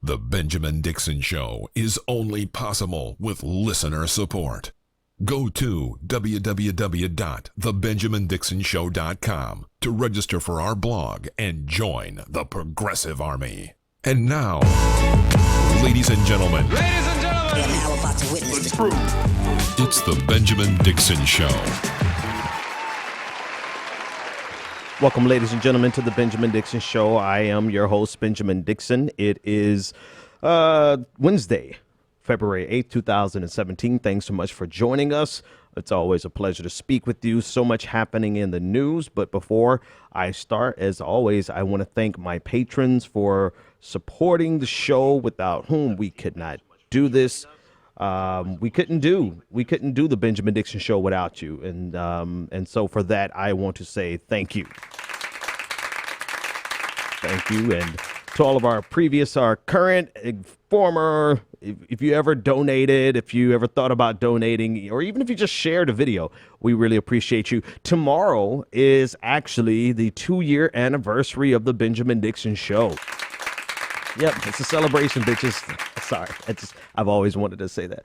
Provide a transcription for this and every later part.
The Benjamin Dixon Show is only possible with listener support. Go to www.thebenjamindixonshow.com to register for our blog and join the Progressive Army. And now, ladies and gentlemen, You're now about to witness the truth. It's the Benjamin Dixon Show. Welcome, ladies and gentlemen, to the Benjamin Dixon Show. I am your host, Benjamin Dixon. It is Wednesday, February 8th, 2017. Thanks so much for joining us. It's always a pleasure to speak with you. So much happening in the news. But before I start, as always, I want to thank my patrons for supporting the show, without whom we could not do this. We couldn't do the Benjamin Dixon Show without you. And so for that, I want to say thank you. Thank you. And to all of our previous, our current, former, if you ever donated, if you ever thought about donating, or even if you just shared a video, we really appreciate you. Tomorrow is actually the 2-year anniversary of the Benjamin Dixon Show. Yep, it's a celebration, bitches. Sorry, I've always wanted to say that.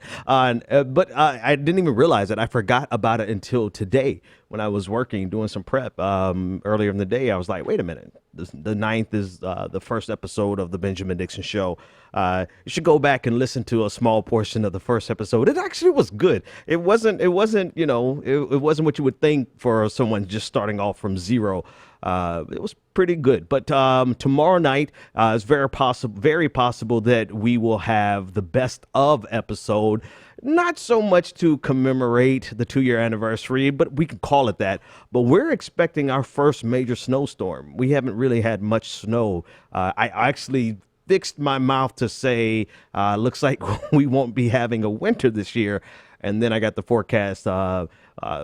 But I didn't even realize it. I forgot about it until today when I was working, doing some prep earlier in the day. I was like, wait a minute. The 9th is the first episode of the Benjamin Dixon Show. You should go back and listen to a small portion of the first episode. It actually was good. It wasn't, it wasn't what you would think for someone just starting off from zero. It was pretty good. But tomorrow night is very possible that we will have the best of episode. Not so much to commemorate the 2-year anniversary, but we can call it that. But we're expecting our first major snowstorm. We haven't really had much snow. I actually fixed my mouth to say, looks like we won't be having a winter this year. And then I got the forecast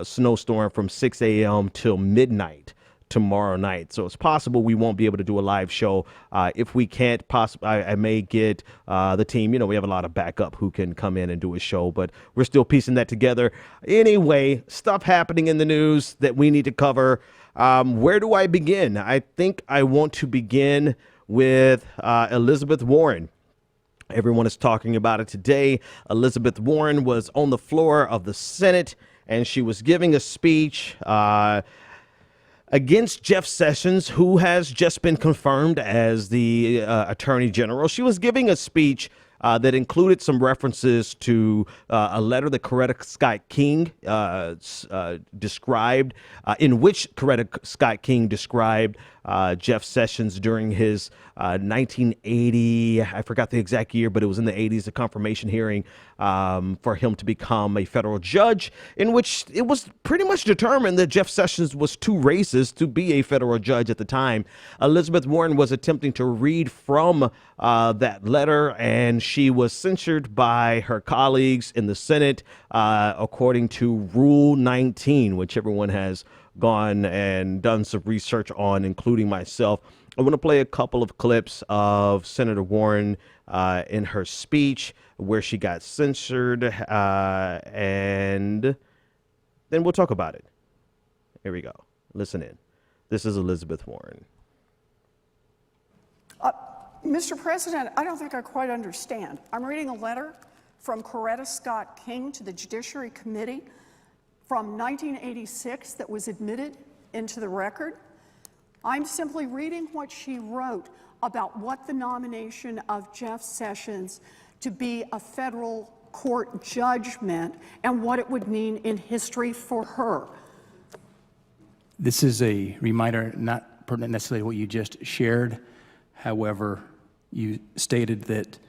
snowstorm from 6 a.m. till midnight tomorrow night. So it's possible we won't be able to do a live show. If we can't, I may get the team. You know, we have a lot of backup who can come in and do a show, but we're still piecing that together. Anyway, stuff happening in the news that we need to cover. Where do I begin? I think I want to begin with Elizabeth Warren. Everyone is talking about it today. Elizabeth Warren was on the floor of the Senate, and she was giving a speech against Jeff Sessions, who has just been confirmed as the Attorney General. She was giving a speech that included some references to a letter that Coretta Scott King described, in which Coretta Scott King described Jeff Sessions during his 1980, I forgot the exact year, but it was in the 80s, a confirmation hearing for him to become a federal judge, in which it was pretty much determined that Jeff Sessions was too racist to be a federal judge at the time. Elizabeth Warren was attempting to read from that letter, and she was censured by her colleagues in the Senate, according to Rule 19, which everyone has gone and done some research on, including myself. I want to play a couple of clips of Senator Warren in her speech where she got censored, and then we'll talk about it. Here we go. Listen in. This is Elizabeth Warren. Mr. President, I don't think I quite understand. I'm reading a letter from Coretta Scott King to the Judiciary Committee from 1986 that was admitted into the record. I'm simply reading what she wrote about what the nomination of Jeff Sessions to be a federal court judge meant and what it would mean in history for her. This is a reminder, not pertinent necessarily to what you just shared. However, you stated that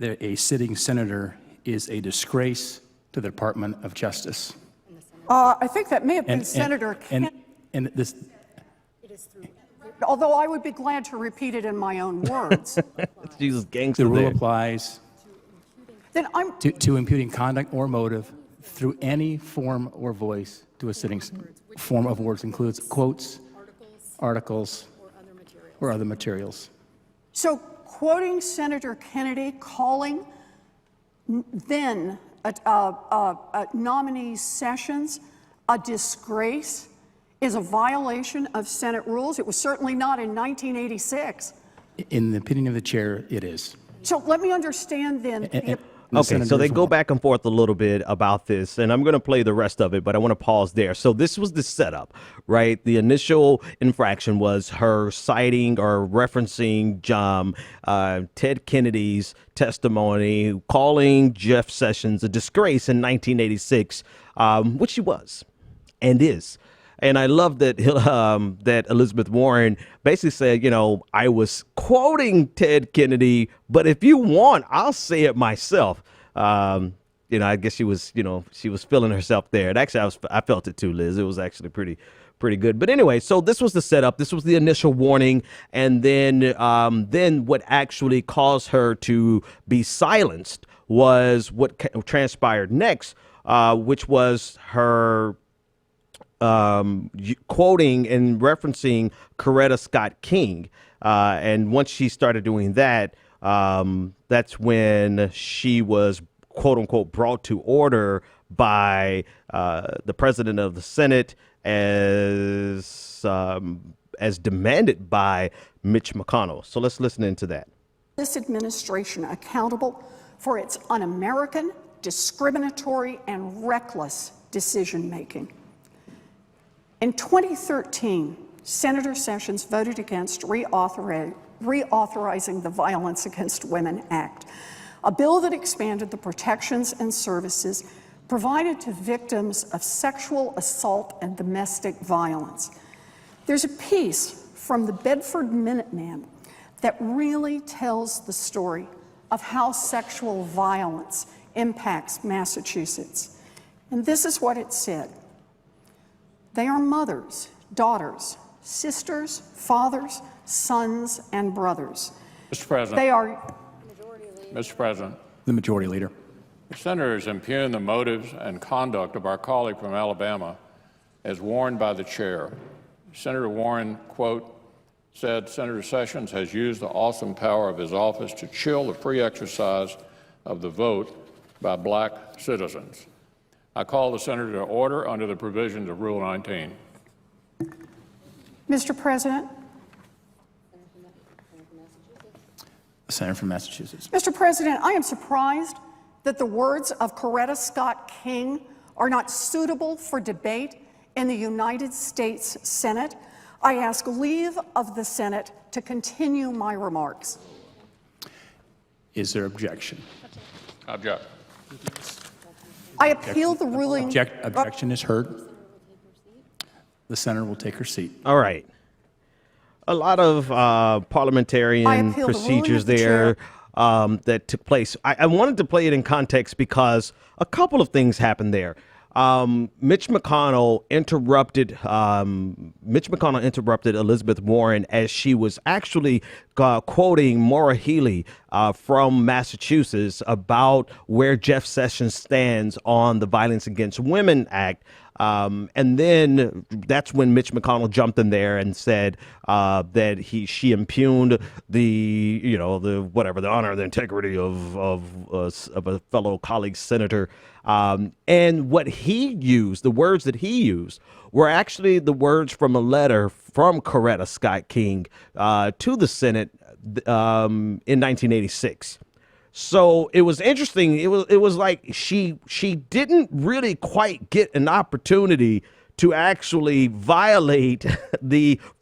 a sitting senator is a disgrace to the Department of Justice. I think that may have been Senator Kennedy. And this, although I would be glad to repeat it in my own words. Jesus, gangster. the rule there. applies Then I'm to imputing conduct or motive through any form or voice to a sitting form of words includes quotes, articles, or other materials. so quoting Senator Kennedy, calling then nominee Sessions a disgrace is a violation of Senate rules. It was certainly not in 1986. In the opinion of the chair, it is. So let me understand then. The Okay, so they senators go want- back and forth a little bit about this, and I'm going to play the rest of it, but I want to pause there. So this was the setup, right? The initial infraction was her citing or referencing Ted Kennedy's testimony, calling Jeff Sessions a disgrace in 1986, which she was and is. And I love that that Elizabeth Warren basically said, you know, I was quoting Ted Kennedy, but if you want, I'll say it myself. You know, I guess she was feeling herself there. And actually, I felt it too, Liz. It was actually pretty good. But anyway, so this was the setup. This was the initial warning, and then what actually caused her to be silenced was what transpired next, which was her quoting and referencing Coretta Scott King. And once she started doing that, that's when she was, quote unquote, brought to order by the president of the Senate as demanded by Mitch McConnell. So let's listen into that. This administration accountable for its un-American, discriminatory, and reckless decision-making. In 2013, Senator Sessions voted against reauthorizing the Violence Against Women Act, a bill that expanded the protections and services provided to victims of sexual assault and domestic violence. There's a piece from the Bedford Minuteman that really tells the story of how sexual violence impacts Massachusetts. And this is what it said. They are mothers, daughters, sisters, fathers, sons, and brothers. Mr. President. They are. Mr. President. The majority leader. The senators impugn the motives and conduct of our colleague from Alabama as warned by the chair. Senator Warren, quote, said Senator Sessions has used the awesome power of his office to chill the free exercise of the vote by black citizens. I call the senator to order under the provisions of Rule 19. Mr. President. Senator from Massachusetts. Mr. President, I am surprised that the words of Coretta Scott King are not suitable for debate in the United States Senate. I ask leave of the Senate to continue my remarks. Is there objection? Object. I appeal the ruling. Objection is heard. The senator will take her seat. All right. A lot of parliamentarian appeal the ruling procedures of the there chair. that took place. I wanted to play it in context because a couple of things happened there. Mitch McConnell interrupted Elizabeth Warren as she was actually quoting Maura Healey from Massachusetts about where Jeff Sessions stands on the Violence Against Women Act. And then that's when Mitch McConnell jumped in there and said that she impugned the honor, the integrity of a fellow colleague senator. And what he used, the words that he used, were actually the words from a letter from Coretta Scott King to the Senate in 1986. So it was interesting. It was like she didn't really quite get an opportunity to actually violate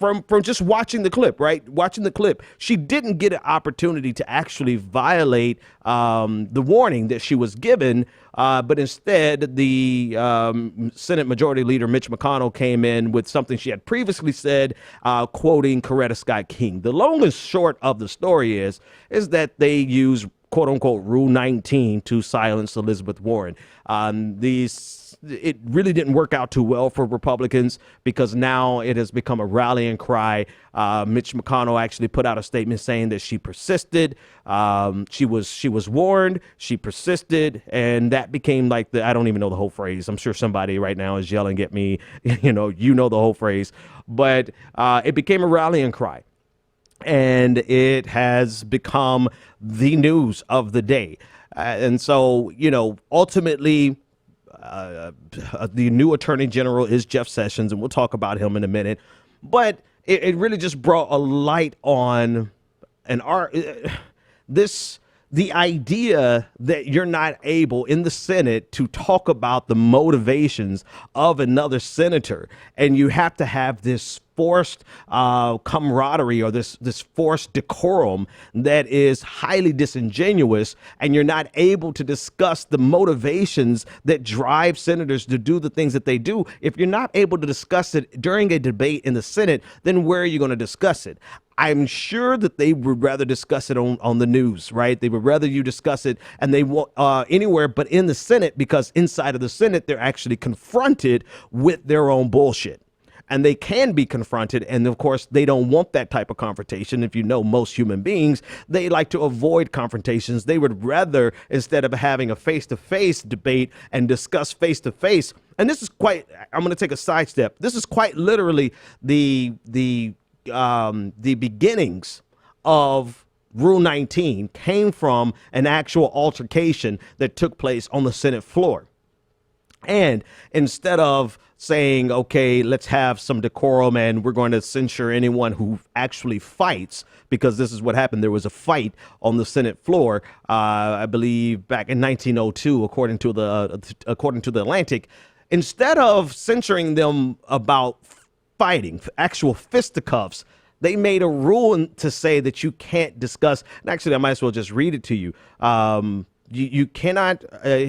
from just watching the clip, right? Watching the clip, she didn't get an opportunity to actually violate the warning that she was given. But instead, the Senate Majority Leader Mitch McConnell came in with something she had previously said, quoting Coretta Scott King. The long and short of the story is that they use, quote unquote, Rule 19 to silence Elizabeth Warren. It really didn't work out too well for Republicans because now it has become a rallying cry. Mitch McConnell actually put out a statement saying that she persisted. She was warned. She persisted, and that became like I don't even know the whole phrase. I'm sure somebody right now is yelling at me. You know the whole phrase, but it became a rallying cry. And it has become the news of the day. And so, ultimately, the new attorney general is Jeff Sessions, and we'll talk about him in a minute. But it really just brought a light on the idea that you're not able in the Senate to talk about the motivations of another senator, and you have to have this forced camaraderie or this forced decorum that is highly disingenuous, and you're not able to discuss the motivations that drive senators to do the things that they do. If you're not able to discuss it during a debate in the Senate, then where are you going to discuss it? I'm sure that they would rather discuss it on the news, right? They would rather you discuss it, and they want anywhere but in the Senate, because inside of the Senate, they're actually confronted with their own bullshit. And they can be confronted. And of course, they don't want that type of confrontation. If you know most human beings, they like to avoid confrontations. They would rather, instead of having a face-to-face debate and discuss face-to-face. And this is quite, I'm going to take a sidestep. This is quite literally the beginnings of Rule 19 came from an actual altercation that took place on the Senate floor. And instead of saying, okay, let's have some decorum and we're going to censure anyone who actually fights, because this is what happened. There was a fight on the Senate floor, I believe back in 1902, according to the Atlantic. Instead of censuring them about fighting, actual fisticuffs, they made a rule to say that you can't discuss. And actually, I might as well just read it to you. You cannot,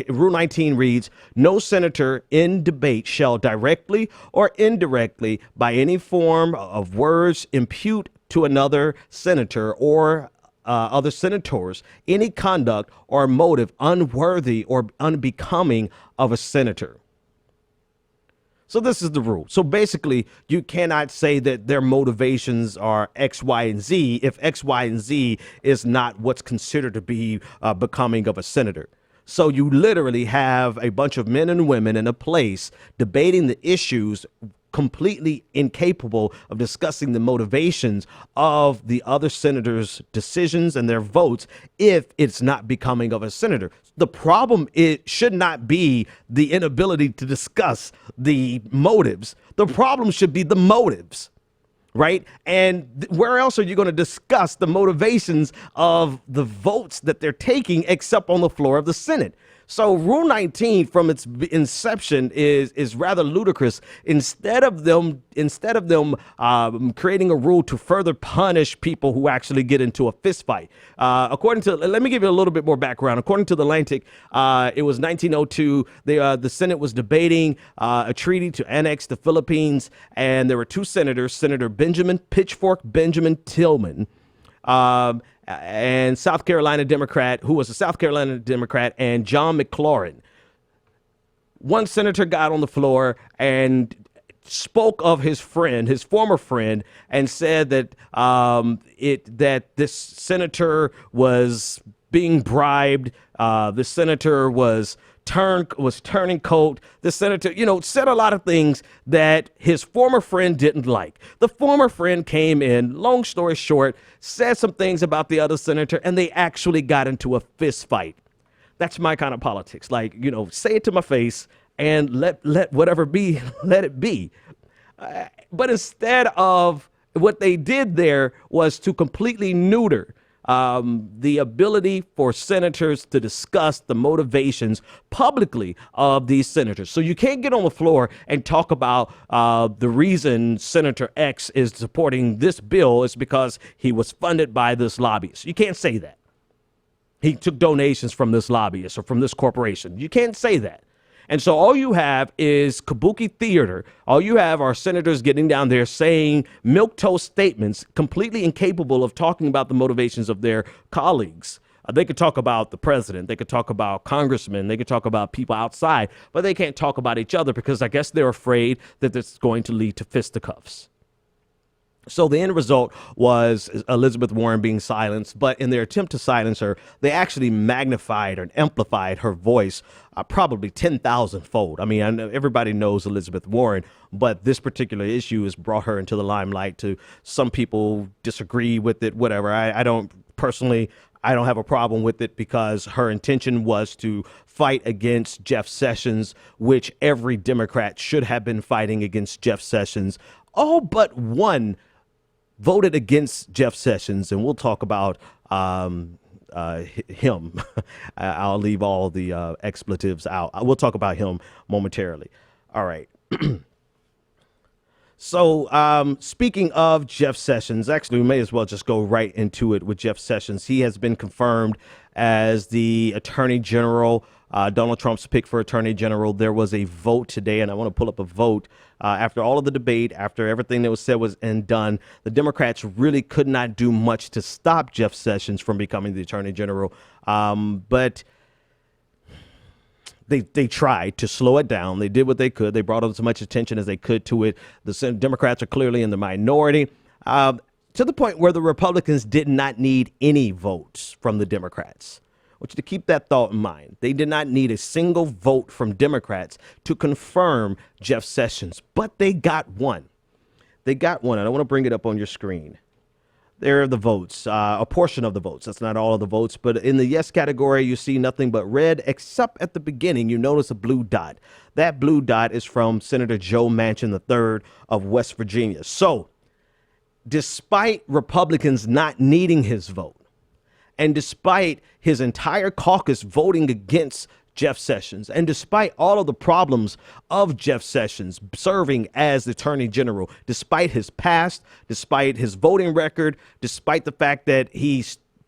Rule 19 reads, no senator in debate shall directly or indirectly by any form of words impute to another senator or other senators any conduct or motive unworthy or unbecoming of a senator. So this is the rule. So basically, you cannot say that their motivations are X, Y, and Z if X, Y, and Z is not what's considered to be becoming of a senator. So you literally have a bunch of men and women in a place debating the issues, completely incapable of discussing the motivations of the other senators' decisions and their votes if it's not becoming of a senator. The problem, it should not be the inability to discuss the motives. The problem should be the motives, right? And where else are you going to discuss the motivations of the votes that they're taking except on the floor of the Senate? So Rule 19 from its inception is rather ludicrous. Instead of them creating a rule to further punish people who actually get into a fist fight. Let me give you a little bit more background. According to the Atlantic, it was 1902. The Senate was debating a treaty to annex the Philippines, and there were two senators, Senator Benjamin Pitchfork Benjamin Tillman, and South Carolina Democrat, who was a South Carolina Democrat, and John McLaurin. One senator got on the floor and spoke of his friend, his former friend, and said that that this senator was being bribed. The senator was turning coat. The senator, said a lot of things that his former friend didn't like. The former friend came in, long story short, said some things about the other senator, and they actually got into a fist fight. That's my kind of politics. Like, say it to my face and let whatever be, let it be. But instead of what they did there was to completely neuter the ability for senators to discuss the motivations publicly of these senators. So you can't get on the floor and talk about the reason Senator X is supporting this bill is because he was funded by this lobbyist. You can't say that. He took donations from this lobbyist or from this corporation. You can't say that. And so all you have is kabuki theater. All you have are senators getting down there saying milquetoast statements, completely incapable of talking about the motivations of their colleagues. They could talk about the president. They could talk about congressmen. They could talk about people outside, but they can't talk about each other because I guess they're afraid that this is going to lead to fisticuffs. So the end result was Elizabeth Warren being silenced, but in their attempt to silence her, they actually magnified and amplified her voice probably 10,000-fold. I mean, everybody knows Elizabeth Warren, but this particular issue has brought her into the limelight. To some people disagree with it, whatever. I don't have a problem with it because her intention was to fight against Jeff Sessions, which every Democrat should have been fighting against Jeff Sessions. All but one voted against Jeff Sessions, and we'll talk about him. I'll leave all the expletives out. We'll talk about him momentarily. All right. So speaking of Jeff Sessions, actually, we may as well just go right into it with Jeff Sessions. He has been confirmed as the Attorney General, Donald Trump's pick for Attorney General. There was a vote today, and I want to pull up a vote. After all of the debate, after everything that was said was and done, the Democrats really could not do much to stop Jeff Sessions from becoming the Attorney General. But they tried to slow it down. They did what they could. They brought as much attention as they could to it. The Democrats are clearly in the minority, to the point where the Republicans did not need any votes from the Democrats. I want you to keep that thought in mind. They did not need a single vote from Democrats to confirm Jeff Sessions, but they got one. They got one, and I want to bring it up on your screen. There are the votes, a portion of the votes. That's not all of the votes, but in the yes category, you see nothing but red, except at the beginning, you notice a blue dot. That blue dot is from Senator Joe Manchin III of West Virginia. So despite Republicans not needing his vote, and despite his entire caucus voting against Jeff Sessions, and despite all of the problems of Jeff Sessions serving as the Attorney General, despite his past, despite his voting record, despite the fact that he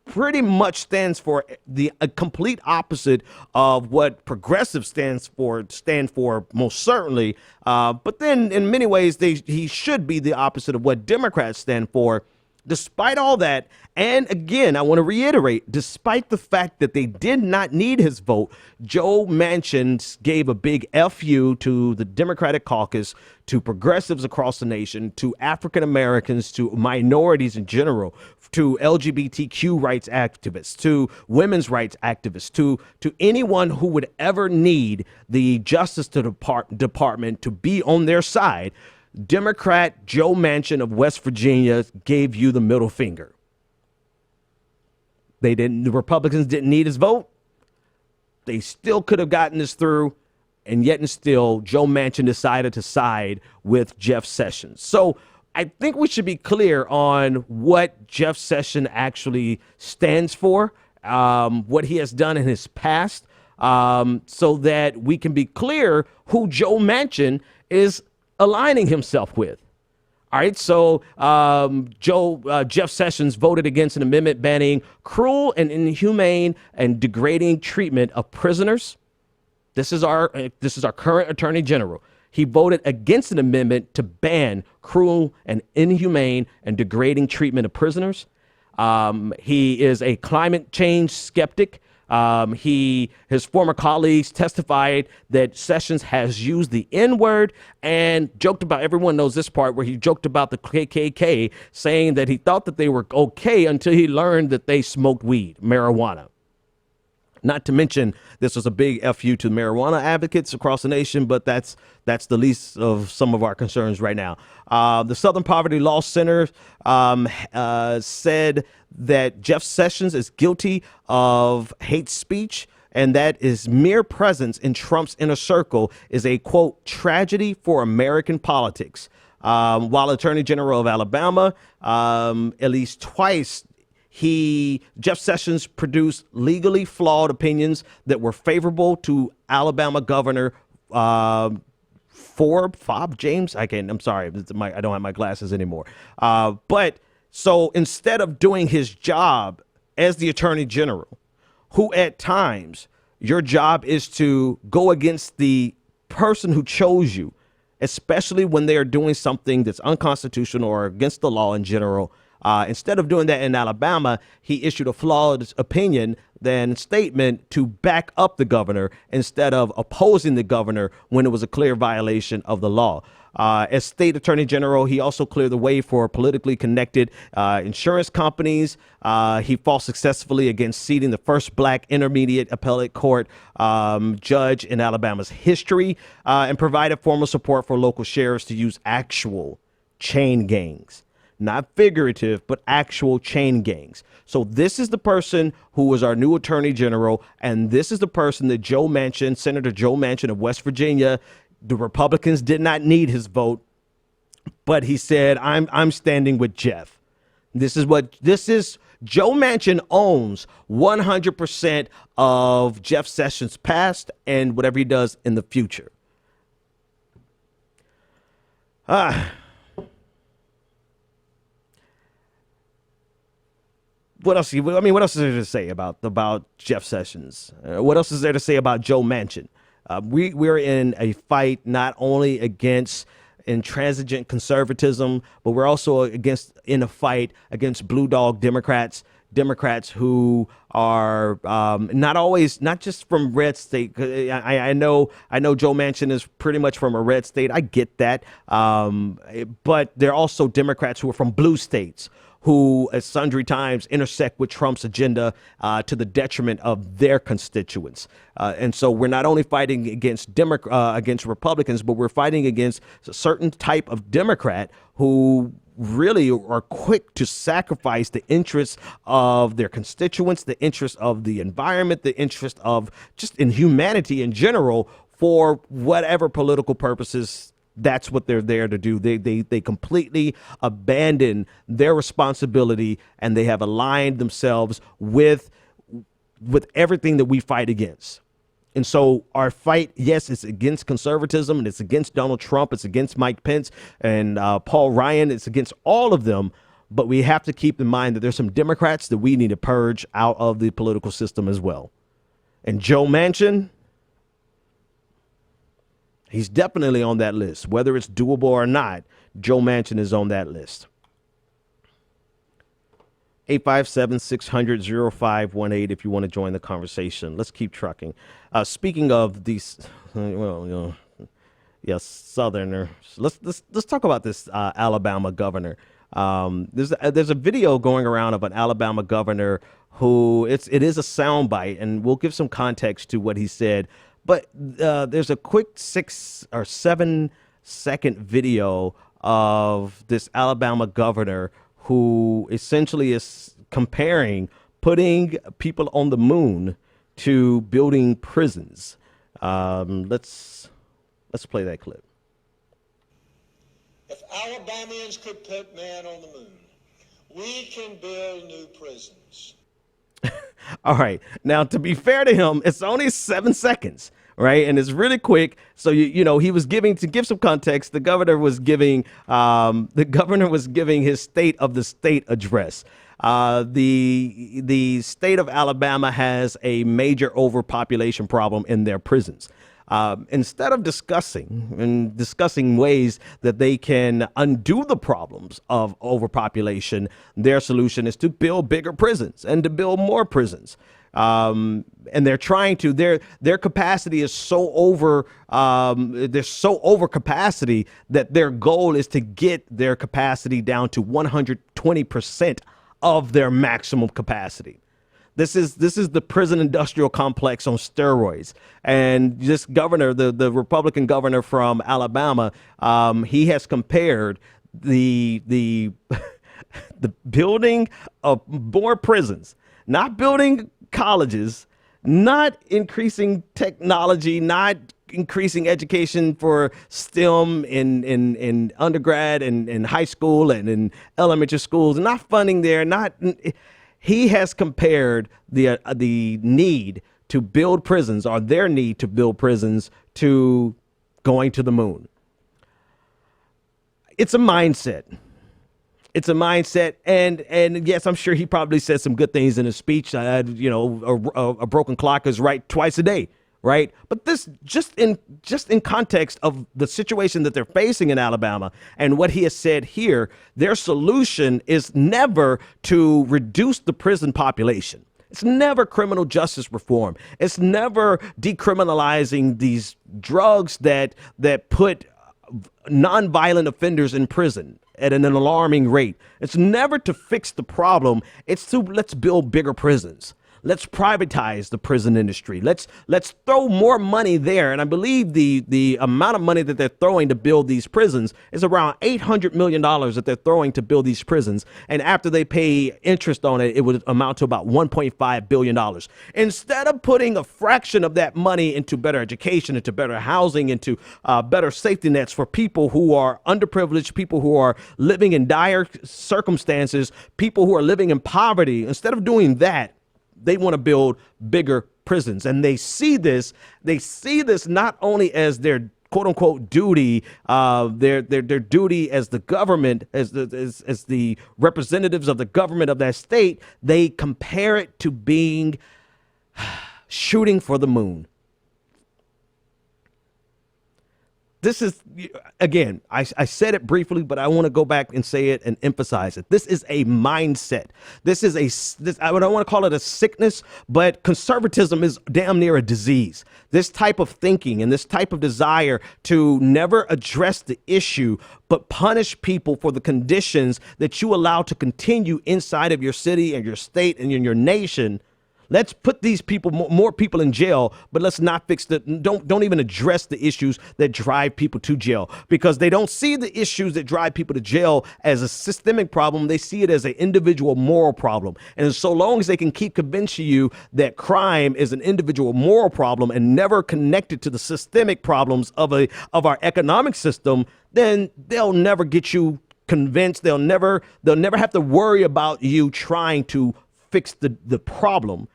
pretty much stands for the complete opposite of what progressive stand for most certainly, but then in many ways he should be the opposite of what Democrats stand for. Despite all that, and again, I want to reiterate, despite the fact that they did not need his vote, Joe Manchin gave a big FU to the Democratic caucus, to progressives across the nation, to African Americans, to minorities in general, to LGBTQ rights activists, to women's rights activists, to anyone who would ever need the Justice Department to be on their side. Democrat Joe Manchin of West Virginia gave you the middle finger. The Republicans didn't need his vote. They still could have gotten this through, and yet and still Joe Manchin decided to side with Jeff Sessions. So I think we should be clear on what Jeff Sessions actually stands for, what he has done in his past, so that we can be clear who Joe Manchin is aligning himself with. All right, so Jeff Sessions voted against an amendment banning cruel and inhumane and degrading treatment of prisoners. This is our current Attorney General. He voted against an amendment to ban cruel and inhumane and degrading treatment of prisoners. He is a climate change skeptic. His former colleagues testified that Sessions has used the N-word and joked about, everyone knows this part, where he joked about the KKK, saying that he thought that they were okay until he learned that they smoked weed, marijuana. Not to mention, this was a big FU to marijuana advocates across the nation, but that's the least of some of our concerns right now. The Southern Poverty Law Center said that Jeff Sessions is guilty of hate speech, and that his mere presence in Trump's inner circle is a, quote, tragedy for American politics. While Attorney General of Alabama, at least twice, Jeff Sessions produced legally flawed opinions that were favorable to Alabama Governor Fob James. I'm sorry, I don't have my glasses anymore. But so instead of doing his job as the Attorney General, who at times your job is to go against the person who chose you, especially when they are doing something that's unconstitutional or against the law in general. Instead of doing that in Alabama, he issued a flawed opinion, then statement to back up the governor instead of opposing the governor when it was a clear violation of the law. As state attorney general, he also cleared the way for politically connected insurance companies. He fought successfully against seating the first black intermediate appellate court judge in Alabama's history, and provided formal support for local sheriffs to use actual chain gangs. Not figurative, but actual chain gangs. So this is the person who is our new attorney general, and this is the person that Joe Manchin, Senator Joe Manchin of West Virginia, the Republicans did not need his vote, but he said, I'm standing with Jeff. This is Joe Manchin owns 100% of Jeff Sessions' past and whatever he does in the future. What else? What else is there to say about Jeff Sessions? What else is there to say about Joe Manchin? We're in a fight not only against intransigent conservatism, but we're also in a fight against blue dog Democrats who are not just from red state. I know Joe Manchin is pretty much from a red state. I get that. But there are also Democrats who are from blue states who at sundry times intersect with Trump's agenda to the detriment of their constituents. And so we're not only fighting against Republicans, but we're fighting against a certain type of Democrat who really are quick to sacrifice the interests of their constituents, the interests of the environment, the interest of just in humanity in general for whatever political purposes. That's what they're there to do. They completely abandon their responsibility, and they have aligned themselves with everything that we fight against. And so our fight, yes, it's against conservatism, and it's against Donald Trump, it's against Mike Pence and Paul Ryan, it's against all of them. But we have to keep in mind that there's some Democrats that we need to purge out of the political system as well. And Joe Manchin, he's definitely on that list. Whether it's doable or not, Joe Manchin is on that list. 857-600-0518 if you want to join the conversation. Let's keep trucking. Speaking of these, Southerners. Let's talk about this Alabama governor. There's a video going around of an Alabama governor who it is a soundbite, and we'll give some context to what he said. But there's a quick 6 or 7 second video of this Alabama governor who essentially is comparing putting people on the moon to building prisons. Let's play that clip. If Alabamians could put man on the moon, we can build new prisons. All right. Now, to be fair to him, it's only 7 seconds, right? And it's really quick. So, he was to give some context, the governor was giving his state of the state address. The state of Alabama has a major overpopulation problem in their prisons. Instead of discussing ways that they can undo the problems of overpopulation, their solution is to build bigger prisons and to build more prisons. And they're trying to, their capacity is so over capacity that their goal is to get their capacity down to 120% of their maximum capacity. This is the prison industrial complex on steroids. And this governor, the Republican governor from Alabama, he has compared the the building of more prisons, not building colleges, not increasing technology, not increasing education for STEM in undergrad and in high school and in elementary schools, not funding there, he has compared the need to build prisons, or their need to build prisons, to going to the moon. It's a mindset. It's a mindset, and yes, I'm sure he probably said some good things in his speech. A broken clock is right twice a day, right? But this just in context of the situation that they're facing in Alabama and what he has said here, their solution is never to reduce the prison population. It's never criminal justice reform. It's never decriminalizing these drugs that put nonviolent offenders in prison at an alarming rate. It's never to fix the problem. It's to let's build bigger prisons. Let's privatize the prison industry. Let's throw more money there. And I believe the amount of money that they're throwing to build these prisons is around $800 million that they're throwing to build these prisons. And after they pay interest on it, it would amount to about $1.5 billion. Instead of putting a fraction of that money into better education, into better housing, into better safety nets for people who are underprivileged, people who are living in dire circumstances, people who are living in poverty, instead of doing that, they want to build bigger prisons. And they see this not only as their quote unquote duty, their duty as the government, as the representatives of the government of that state. They compare it to being shooting for the moon. This is, again, I said it briefly, but I want to go back and say it and emphasize it. This is a mindset. I don't want to call it a sickness, but conservatism is damn near a disease. This type of thinking and this type of desire to never address the issue, but punish people for the conditions that you allow to continue inside of your city and your state and in your nation. Let's put these people, more people in jail, but let's not fix don't even address the issues that drive people to jail, because they don't see the issues that drive people to jail as a systemic problem. They see it as an individual moral problem. And so long as they can keep convincing you that crime is an individual moral problem and never connected to the systemic problems of our economic system, then they'll never get you convinced. They'll never have to worry about you trying to fix the problem,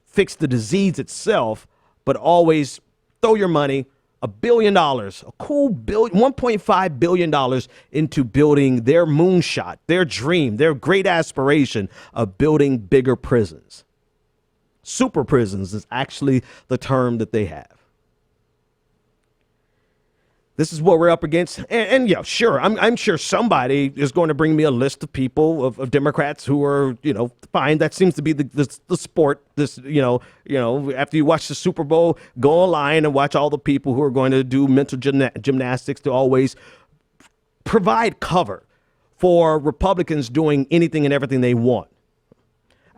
fix the disease itself, but always throw your money, $1 billion, a cool $1.5 billion into building their moonshot, their dream, their great aspiration of building bigger prisons. Super prisons is actually the term that they have. This is what we're up against. And yeah, sure, I'm sure somebody is going to bring me a list of people, of Democrats who are, fine. That seems to be the sport. This, after you watch the Super Bowl, go online and watch all the people who are going to do mental gymnastics to always provide cover for Republicans doing anything and everything they want.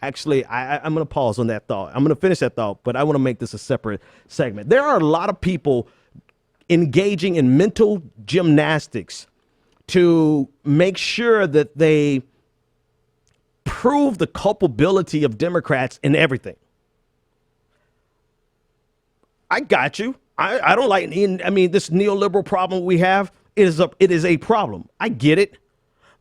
Actually, I'm going to pause on that thought. I'm going to finish that thought, but I want to make this a separate segment. There are a lot of people engaging in mental gymnastics to make sure that they prove the culpability of Democrats in everything. I got you. I don't like, this neoliberal problem we have, it is a problem. I get it.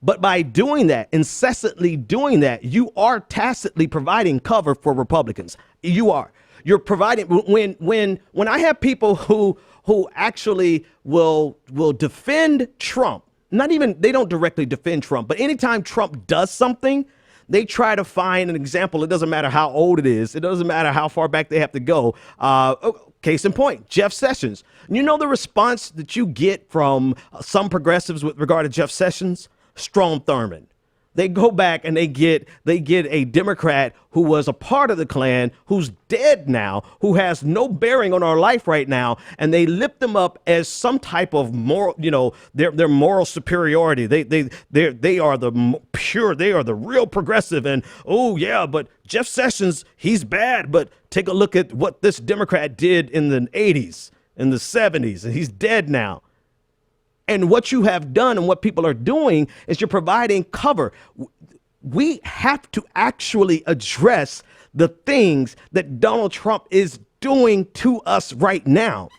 But by doing that, incessantly doing that, you are tacitly providing cover for Republicans. You're providing, when I have people who actually will defend Trump, they don't directly defend Trump, but anytime Trump does something, they try to find an example. It doesn't matter how old it is. It doesn't matter how far back they have to go. Case in point, Jeff Sessions. You know the response that you get from some progressives with regard to Jeff Sessions? Strom Thurmond. They go back and they get a Democrat who was a part of the Klan, who's dead now, who has no bearing on our life right now, and they lift them up as some type of moral, their moral superiority. They are the pure, they are the real progressive, and oh yeah, but Jeff Sessions, he's bad, but take a look at what this Democrat did in the 80s, in the 70s, and he's dead now. And what you have done and what people are doing is you're providing cover. We have to actually address the things that Donald Trump is doing to us right now.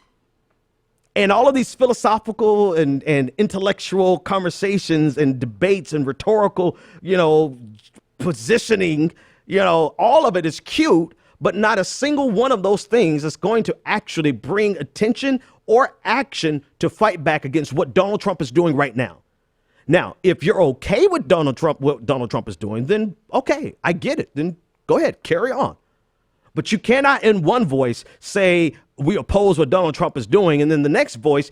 And all of these philosophical and intellectual conversations and debates and rhetorical, positioning, all of it is cute, but not a single one of those things is going to actually bring attention or action to fight back against what Donald Trump is doing right now. Now, if you're okay with what Donald Trump is doing, then okay, I get it. Then go ahead, carry on. But you cannot in one voice say we oppose what Donald Trump is doing, and then the next voice,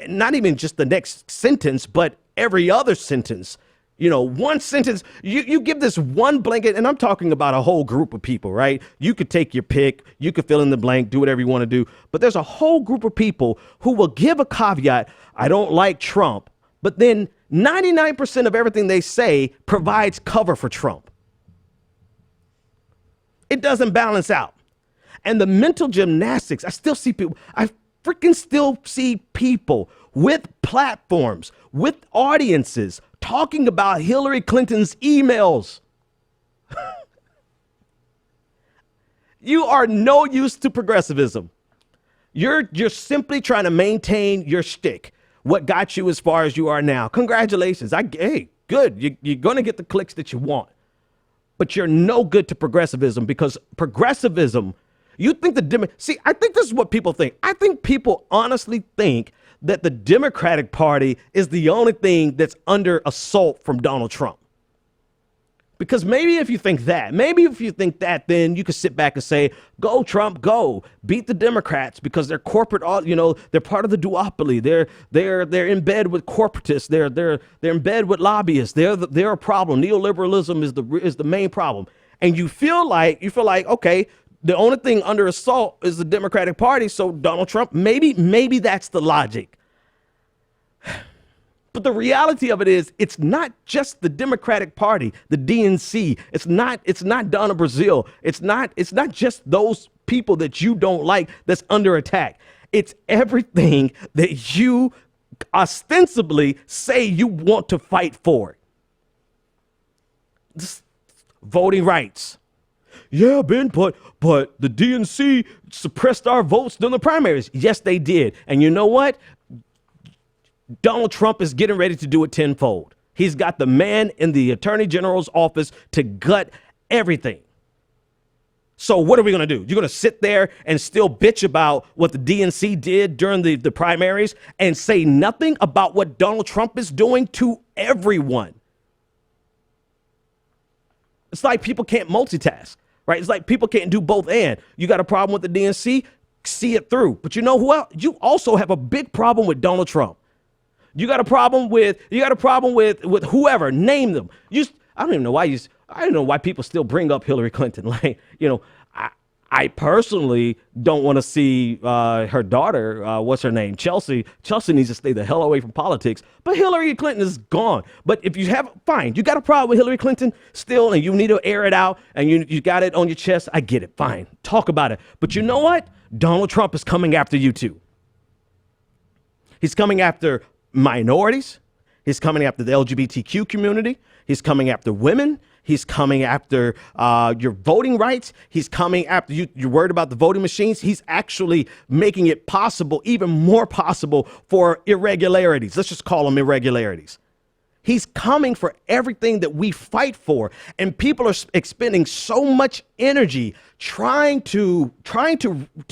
not even just the next sentence, but every other sentence. One sentence, you give this one blanket, and I'm talking about a whole group of people, right? You could take your pick, you could fill in the blank, do whatever you want to do. But there's a whole group of people who will give a caveat, I don't like Trump, but then 99% of everything they say provides cover for Trump. It doesn't balance out. And the mental gymnastics, I freaking still see people with platforms, with audiences talking about Hillary Clinton's emails. You are no use to progressivism. You're simply trying to maintain your shtick, what got you as far as you are now. Congratulations. Hey, good. You're going to get the clicks that you want. But you're no good to progressivism, because progressivism, you think I think this is what people think. I think people honestly think that the Democratic Party is the only thing that's under assault from Donald Trump. Because maybe if you think that, then you could sit back and say, go Trump, go beat the Democrats, because they're corporate, they're part of the duopoly. They're in bed with corporatists. They're in bed with lobbyists. They're a problem. Neoliberalism is the main problem. And you feel like, okay, the only thing under assault is the Democratic Party. So Donald Trump, maybe that's the logic. But the reality of it is, it's not just the Democratic Party, the DNC. It's not Donna Brazile. It's not just those people that you don't like that's under attack. It's everything that you ostensibly say you want to fight for. Voting rights. Yeah, Ben, but the DNC suppressed our votes during the primaries. Yes, they did. And you know what? Donald Trump is getting ready to do it tenfold. He's got the man in the Attorney General's office to gut everything. So what are we going to do? You're going to sit there and still bitch about what the DNC did during the primaries and say nothing about what Donald Trump is doing to everyone? It's like people can't multitask, right? It's like people can't do both and. You got a problem with the DNC, see it through. But you know who else? You also have a big problem with Donald Trump. You got a problem with whoever, name them. I don't know why people still bring up Hillary Clinton. Like, I personally don't want to see her daughter, what's her name, Chelsea. Chelsea needs to stay the hell away from politics. But Hillary Clinton is gone. But if you have, fine, you got a problem with Hillary Clinton still, and you need to air it out, and you got it on your chest. I get it. Fine, talk about it. But you know what? Donald Trump is coming after you too. He's coming after minorities. He's coming after the LGBTQ community. He's coming after women. He's coming after your voting rights. He's coming after you. You're worried about the voting machines. He's actually making it possible, even more possible, for irregularities. Let's just call them irregularities. He's coming for everything that we fight for. And people are expending so much energy trying to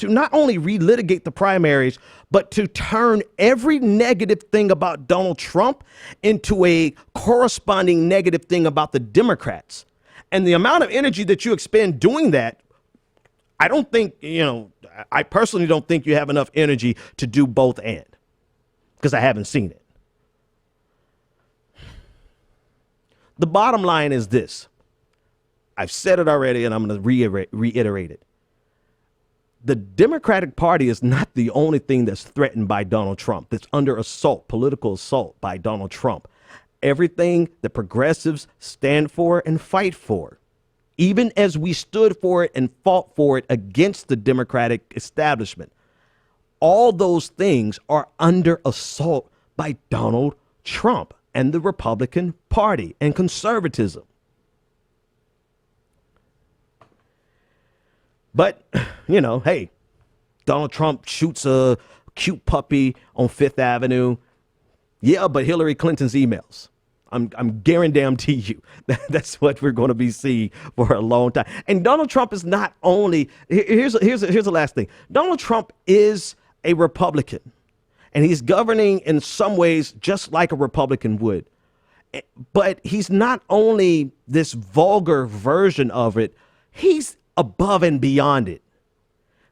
not only relitigate the primaries, but to turn every negative thing about Donald Trump into a corresponding negative thing about the Democrats. And the amount of energy that you expend doing that, I don't think, I personally don't think you have enough energy to do both and, because I haven't seen it. The bottom line is this. I've said it already, and I'm going to reiterate it. The Democratic Party is not the only thing that's threatened by Donald Trump, that's under assault, political assault by Donald Trump. Everything the progressives stand for and fight for, even as we stood for it and fought for it against the Democratic establishment, all those things are under assault by Donald Trump and the Republican Party and conservatism. But, hey, Donald Trump shoots a cute puppy on Fifth Avenue. Yeah, but Hillary Clinton's emails. I'm guaranteeing you that's what we're going to be seeing for a long time. And Donald Trump is not only, here's the last thing. Donald Trump is a Republican. And he's governing in some ways just like a Republican would. But he's not only this vulgar version of it, he's above and beyond it.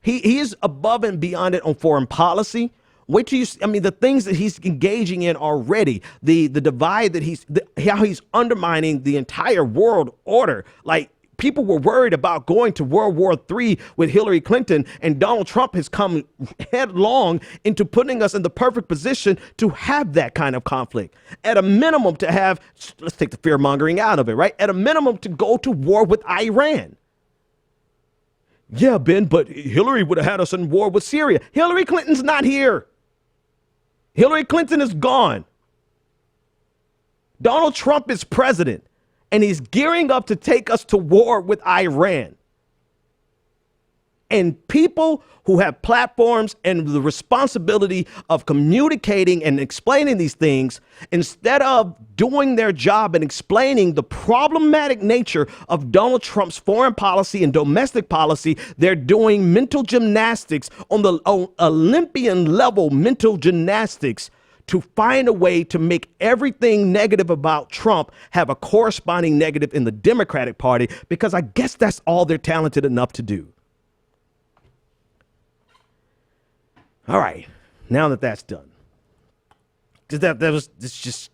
He is above and beyond it on foreign policy. Wait till the things that he's engaging in already, the divide that how he's undermining the entire world order. Like, people were worried about going to World War III with Hillary Clinton, and Donald Trump has come headlong into putting us in the perfect position to have that kind of conflict. At a minimum, to have, let's take the fear mongering out of it, right? At a minimum, to go to war with Iran. Yeah, Ben, but Hillary would have had us in war with Syria. Hillary Clinton's not here. Hillary Clinton is gone. Donald Trump is president, and he's gearing up to take us to war with Iran. And people who have platforms and the responsibility of communicating and explaining these things, instead of doing their job and explaining the problematic nature of Donald Trump's foreign policy and domestic policy, they're doing mental gymnastics on the Olympian level, mental gymnastics, to find a way to make everything negative about Trump have a corresponding negative in the Democratic Party, because I guess that's all they're talented enough to do. All right, now that that's done, it's just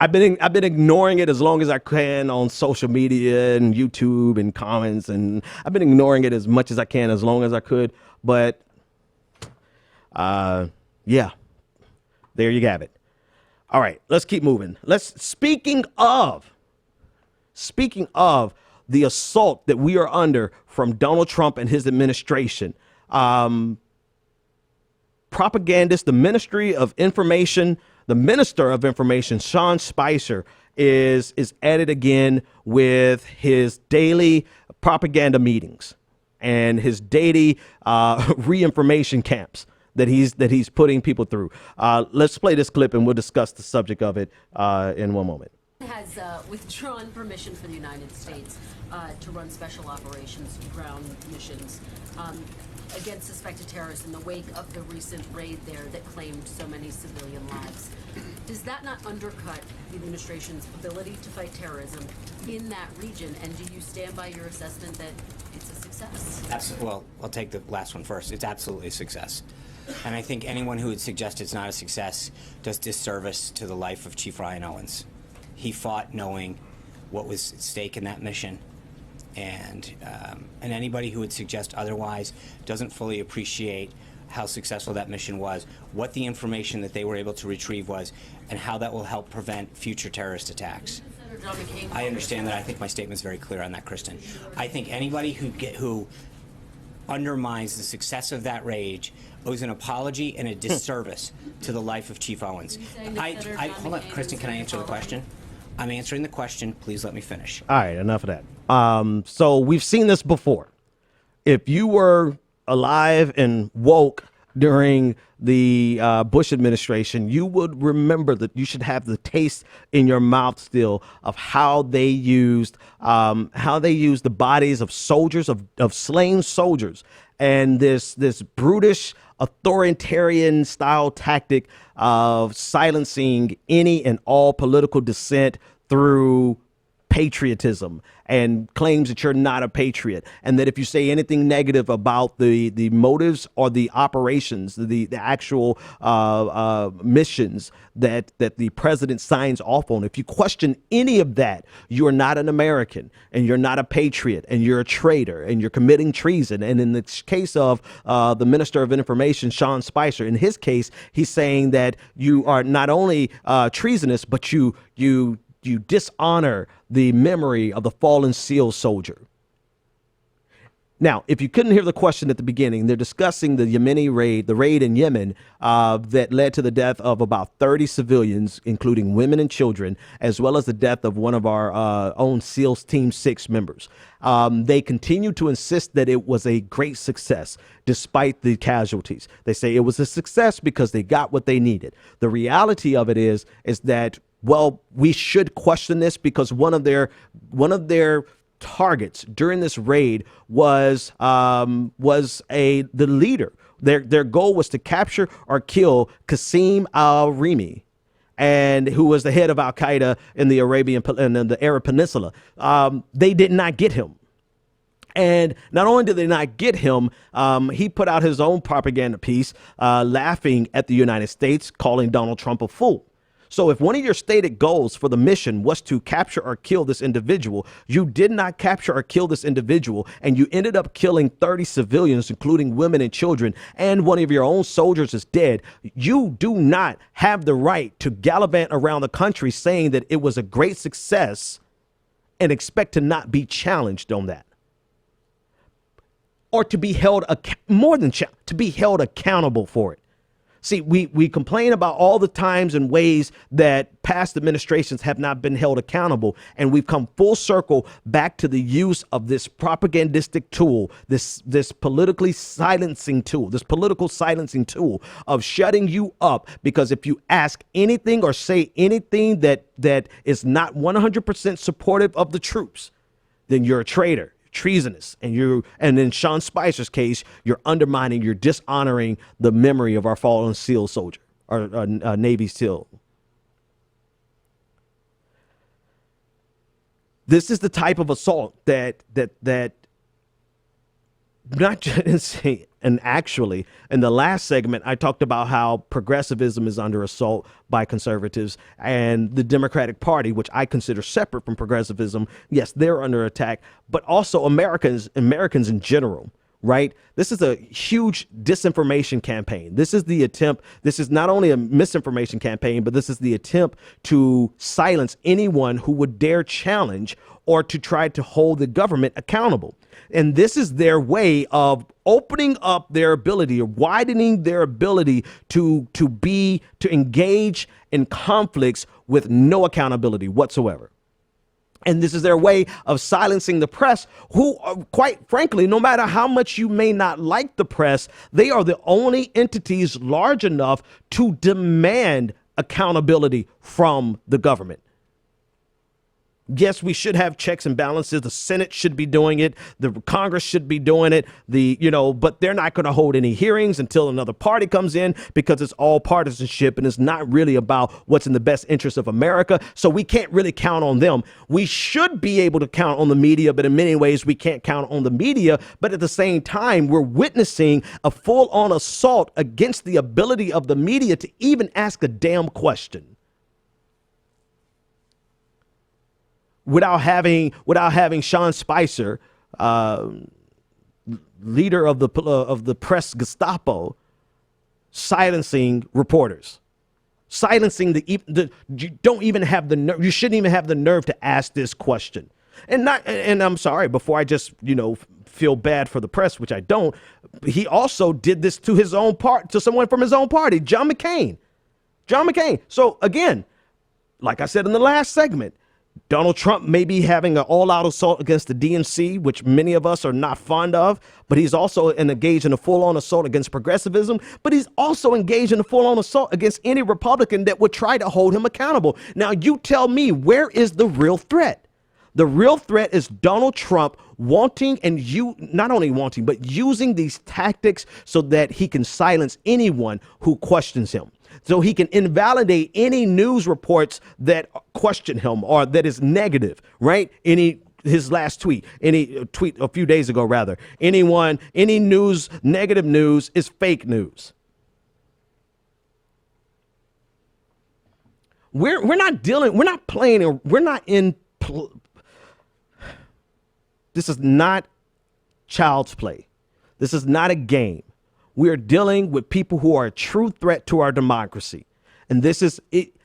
I've been ignoring it as long as I can on social media and YouTube and comments, and I've been ignoring it as much as I can, as long as I could. But yeah, there you have it. All right, let's keep moving. Speaking of the assault that we are under from Donald Trump and his administration. Propagandist, the Ministry of Information, the Minister of Information, Sean Spicer, is at it again with his daily propaganda meetings and his daily re-information camps that he's putting people through. Let's play this clip and we'll discuss the subject of it in one moment. Has withdrawn permission for the United States to run special operations ground missions against suspected terrorists in the wake of the recent raid there that claimed so many civilian lives. Does that not undercut the administration's ability to fight terrorism in that region? And do you stand by your assessment that it's a success? Well, I'll take the last one first. It's absolutely a success. And I think anyone who would suggest it's not a success does disservice to the life of Chief Ryan Owens. He fought knowing what was at stake in that mission. And anybody who would suggest otherwise doesn't fully appreciate how successful that mission was, what the information that they were able to retrieve was, and how that will help prevent future terrorist attacks. I understand that. I think my statement's very clear on that, Kristen. I think anybody who undermines the success of that raid owes an apology and a disservice to the life of Chief Owens. Hold on, Kristen, can I answer the question? I'm answering the question. Please let me finish. All right, enough of that. So we've seen this before. If you were alive and woke during the Bush administration, you would remember that you should have the taste in your mouth still of how they used the bodies of soldiers, of slain soldiers, and this brutish authoritarian style tactic of silencing any and all political dissent through patriotism and claims that you're not a patriot, and that if you say anything negative about the motives or the operations, the actual missions that the president signs off on, if you question any of that, you're not an American and you're not a patriot and you're a traitor and you're committing treason. And in the case of the Minister of Information, Sean Spicer, in his case, he's saying that you are not only treasonous, but you dishonor the memory of the fallen SEAL soldier. Now, if you couldn't hear the question at the beginning, they're discussing the Yemeni raid, the raid in Yemen that led to the death of about 30 civilians, including women and children, as well as the death of one of our own SEALs Team 6 members. They continue to insist that it was a great success despite the casualties. They say it was a success because they got what they needed. The reality of it is that, well, we should question this because one of their targets during this raid was the leader. Their goal was to capture or kill Qasim al-Rimi, and who was the head of Al Qaeda in the Arab Peninsula. They did not get him. And not only did they not get him, he put out his own propaganda piece laughing at the United States, calling Donald Trump a fool. So if one of your stated goals for the mission was to capture or kill this individual, you did not capture or kill this individual, and you ended up killing 30 civilians, including women and children, and one of your own soldiers is dead, you do not have the right to gallivant around the country saying that it was a great success and expect to not be challenged on that. or to be held to be held accountable for it. See, we complain about all the times and ways that past administrations have not been held accountable, and we've come full circle back to the use of this propagandistic tool, this political silencing tool of shutting you up, because if you ask anything or say anything that is not 100% supportive of the troops, then you're a traitor, treasonous, and in Sean Spicer's case, you're undermining, you're dishonoring the memory of our fallen SEAL soldier, or Navy SEAL. This is the type of assault that not just, and actually in the last segment, I talked about how progressivism is under assault by conservatives, and the Democratic Party, which I consider separate from progressivism. Yes, they're under attack, but also Americans in general, right? This is a huge disinformation campaign. This is not only a misinformation campaign, but this is the attempt to silence anyone who would dare challenge or to try to hold the government accountable. And this is their way of opening up their ability, or widening their ability to engage in conflicts with no accountability whatsoever. And this is their way of silencing the press, who, quite frankly, no matter how much you may not like the press, they are the only entities large enough to demand accountability from the government. Yes, we should have checks and balances. The Senate should be doing it. The Congress should be doing it. But they're not going to hold any hearings until another party comes in, because it's all partisanship and it's not really about what's in the best interest of America. So we can't really count on them. We should be able to count on the media, but in many ways we can't count on the media. But at the same time, we're witnessing a full-on assault against the ability of the media to even ask a damn question. Without having Sean Spicer, leader of the press Gestapo, silencing reporters, you don't even have the nerve. You shouldn't even have the nerve to ask this question. And I'm sorry, before I just feel bad for the press, which I don't. He also did this to someone from his own party, John McCain. So again, like I said in the last segment, Donald Trump may be having an all-out assault against the DNC, which many of us are not fond of, but he's also engaged in a full-on assault against progressivism, but he's also engaged in a full-on assault against any Republican that would try to hold him accountable. Now, you tell me, where is the real threat? The real threat is Donald Trump wanting, and not only wanting, but using these tactics so that he can silence anyone who questions him. So he can invalidate any news reports that question him or that is negative, right? His last tweet, any tweet a few days ago, rather, any news, negative news is fake news. We're not playing, this is not child's play. This is not a game. We are dealing with people who are a true threat to our democracy. And this is it.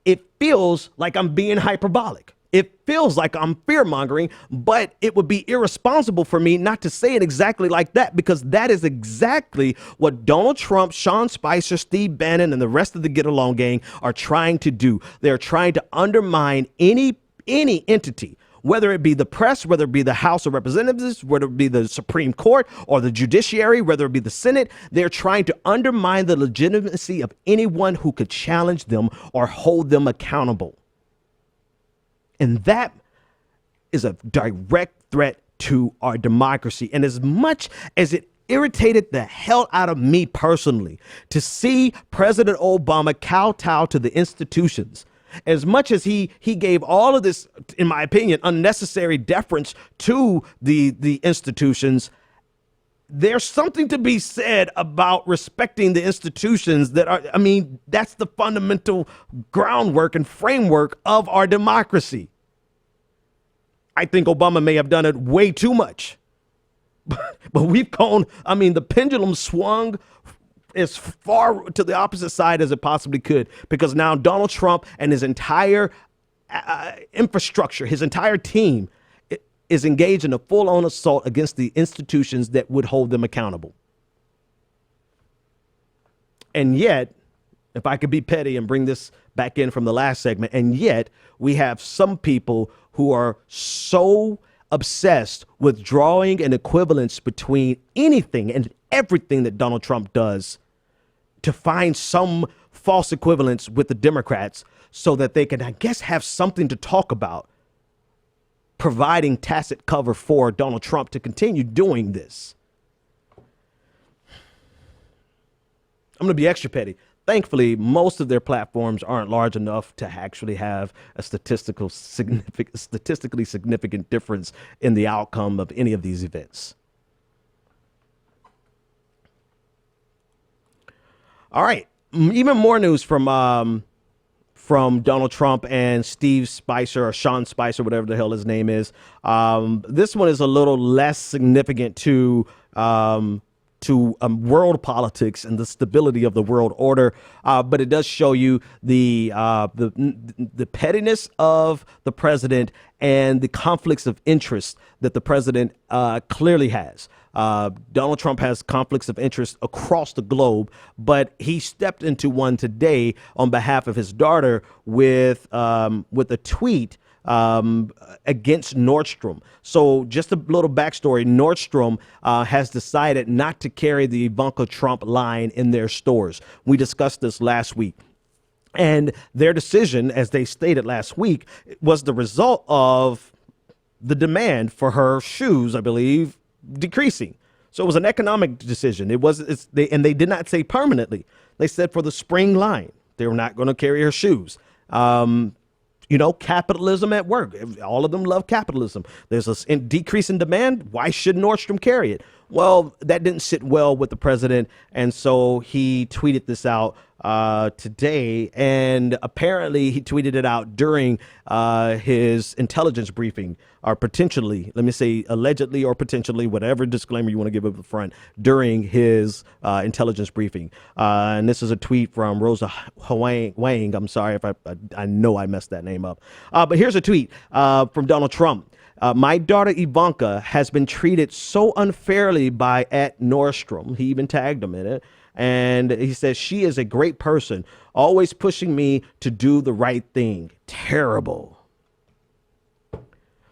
It feels like I'm being hyperbolic. It feels like I'm fear-mongering, but it would be irresponsible for me not to say it exactly like that, because that is exactly what Donald Trump, Sean Spicer, Steve Bannon, and the rest of the Get Along gang are trying to do. They're trying to undermine any entity, whether it be the press, whether it be the House of Representatives, whether it be the Supreme Court or the judiciary, whether it be the Senate. They're trying to undermine the legitimacy of anyone who could challenge them or hold them accountable. And that is a direct threat to our democracy. And as much as it irritated the hell out of me personally to see President Obama kowtow to the institutions, as much as he gave all of this, in my opinion, unnecessary deference to the institutions, there's something to be said about respecting the institutions that's the fundamental groundwork and framework of our democracy. I think Obama may have done it way too much, but we've gone, the pendulum swung as far to the opposite side as it possibly could, because now Donald Trump and his entire infrastructure, his entire team, is engaged in a full-on assault against the institutions that would hold them accountable. And yet, if I could be petty and bring this back in from the last segment, and yet we have some people who are so obsessed with drawing an equivalence between anything and everything that Donald Trump does to find some false equivalence with the Democrats so that they can, I guess, have something to talk about, providing tacit cover for Donald Trump to continue doing this. I'm going to be extra petty. Thankfully, most of their platforms aren't large enough to actually have a statistically significant difference in the outcome of any of these events. All right. Even more news from Donald Trump and Steve Spicer, or Sean Spicer, whatever the hell his name is. This one is a little less significant to world politics and the stability of the world order, but it does show you the pettiness of the president and the conflicts of interest that the president clearly has. Donald Trump has conflicts of interest across the globe, but he stepped into one today on behalf of his daughter with a tweet against Nordstrom. So just a little backstory. Nordstrom has decided not to carry the Ivanka Trump line in their stores. We discussed this last week. And their decision, as they stated last week, was the result of the demand for her shoes, I believe, decreasing. So it was an economic decision. And they did not say permanently. They said for the spring line, they were not going to carry her shoes. Capitalism at work. All of them love capitalism. There's a decrease in demand. Why should Nordstrom carry it? Well, that didn't sit well with the president. And so he tweeted this out today. And apparently he tweeted it out during his intelligence briefing, or potentially, let me say allegedly or potentially, whatever disclaimer you want to give up the front, during his intelligence briefing. And this is a tweet from Rosa Wang. I'm sorry if I know I messed that name up. But here's a tweet from Donald Trump. My daughter Ivanka has been treated so unfairly by at Nordstrom. He even tagged him in it. And he says, she is a great person, always pushing me to do the right thing. Terrible.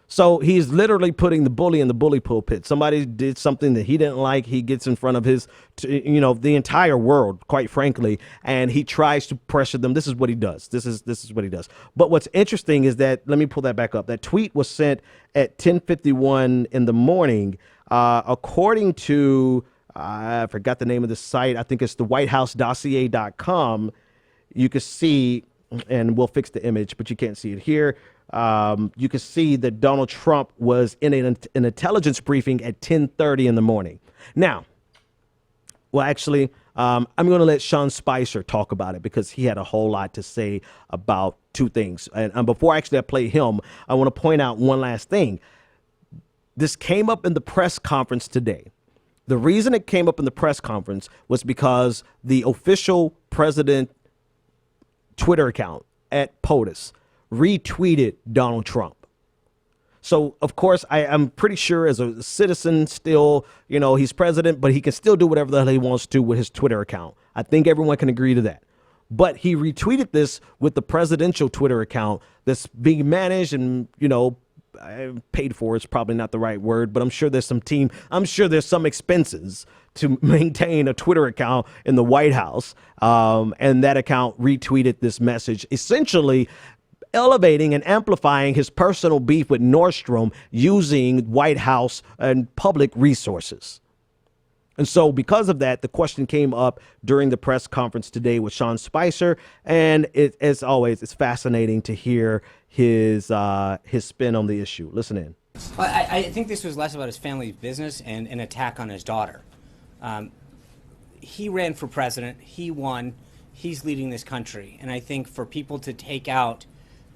So he's literally putting the bully in the bully pulpit. Somebody did something that he didn't like. He gets in front of the entire world, quite frankly, and he tries to pressure them. This is what he does. This is what he does. But what's interesting is that, let me pull that back up. That tweet was sent at 10:51 in the morning, according to, I forgot the name of the site. I think it's the WhiteHouseDossier.com. You can see, and we'll fix the image, but you can't see it here. You can see that Donald Trump was in an intelligence briefing at 10:30 in the morning. Now, well, actually, I'm going to let Sean Spicer talk about it because he had a whole lot to say about two things. And before actually I play him, I want to point out one last thing. This came up in the press conference today. The reason it came up in the press conference was because the official president Twitter account at POTUS retweeted Donald Trump. So, of course, I'm pretty sure as a citizen still, he's president, but he can still do whatever the hell he wants to with his Twitter account. I think everyone can agree to that. But he retweeted this with the presidential Twitter account that's being managed and, paid for is probably not the right word, but I'm sure there's some expenses to maintain a Twitter account in the White House. And that account retweeted this message, essentially elevating and amplifying his personal beef with Nordstrom using White House and public resources. And so because of that, the question came up during the press conference today with Sean Spicer. And as always, it's fascinating to hear his spin on the issue. Listen in. Well, I think this was less about his family's business and an attack on his daughter. He ran for president. He won. He's leading this country. And I think for people to take out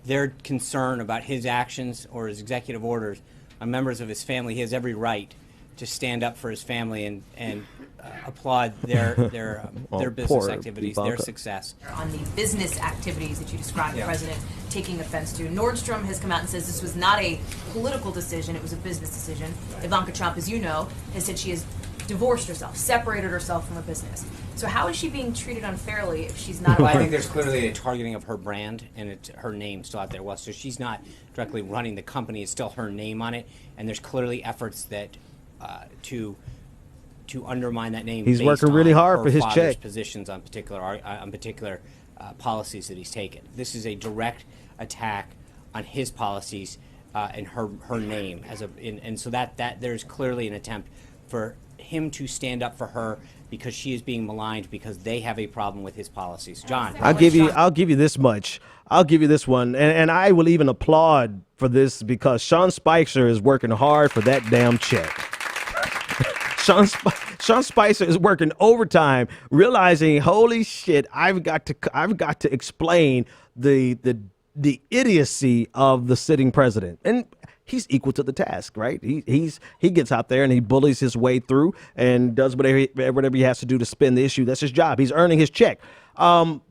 their concern about his actions or his executive orders on members of his family, he has every right to stand up for his family and applaud their business poor activities, their Ivanka. success. On the business activities that you described the president taking offense to. Nordstrom has come out and says this was not a political decision, it was a business decision. Ivanka Trump, as you know, has said she has divorced herself, separated herself from a business. So how is she being treated unfairly if she's not? Well, I think there's clearly a targeting of her brand and her name still out there. Well, so she's not directly running the company; it's still her name on it, and there's clearly efforts that to undermine that name. He's based working really on hard her for his father's check. positions on particular policies that he's taken. This is a direct attack on his policies and her name and so that there's clearly an attempt for him to stand up for her because she is being maligned because they have a problem with his policies. John, I'll give you this much. I'll give you this one, and I will even applaud for this because Sean Spicer is working hard for that damn check. Sean Spicer is working overtime, realizing, holy shit, I've got to explain the idiocy of the sitting president, and he's equal to the task, right? He gets out there and he bullies his way through and does whatever he has to do to spin the issue. That's his job. He's earning his check. No,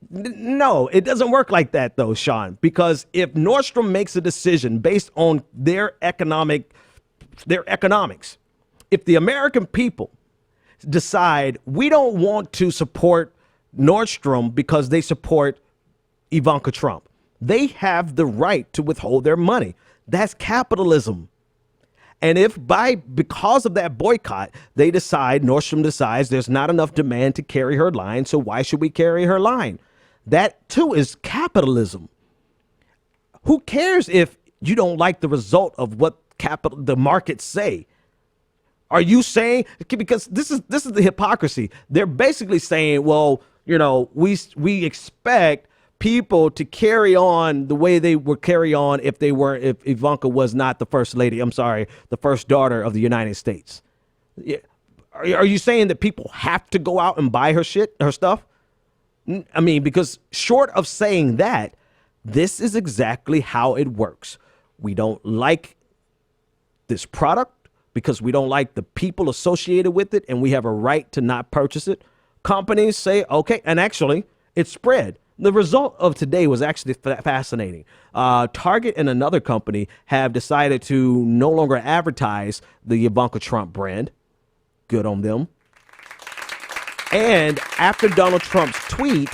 it doesn't work like that though, Sean, because if Nordstrom makes a decision based on their economics, if the American people decide we don't want to support Nordstrom because they support Ivanka Trump, they have the right to withhold their money. That's capitalism. And if because of that boycott, Nordstrom decides there's not enough demand to carry her line, so why should we carry her line? That too is capitalism. Who cares if you don't like the result of what the markets say? Are you saying, because this is the hypocrisy. They're basically saying, well, we expect people to carry on the way they would carry on if Ivanka was not the first lady. I'm sorry, the first daughter of the United States. Are you saying that people have to go out and buy her stuff? I mean, because short of saying that, this is exactly how it works. We don't like this product because we don't like the people associated with it, and we have a right to not purchase it. Companies say, okay, and actually, it spread. The result of today was actually fascinating. Target and another company have decided to no longer advertise the Ivanka Trump brand. Good on them. And after Donald Trump's tweet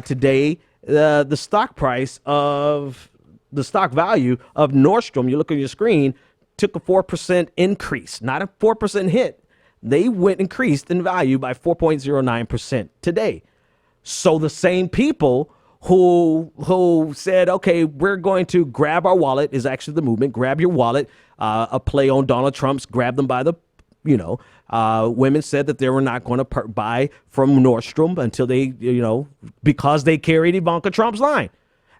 today, the stock price of the stock value of Nordstrom, you look at your screen, took a 4% increase, not a 4% hit. They increased in value by 4.09% today. So the same people who said, okay, we're going to grab our wallet is actually the movement. Grab your wallet, a play on Donald Trump's grab them by the, women said that they were not going to buy from Nordstrom until they, because they carried Ivanka Trump's line.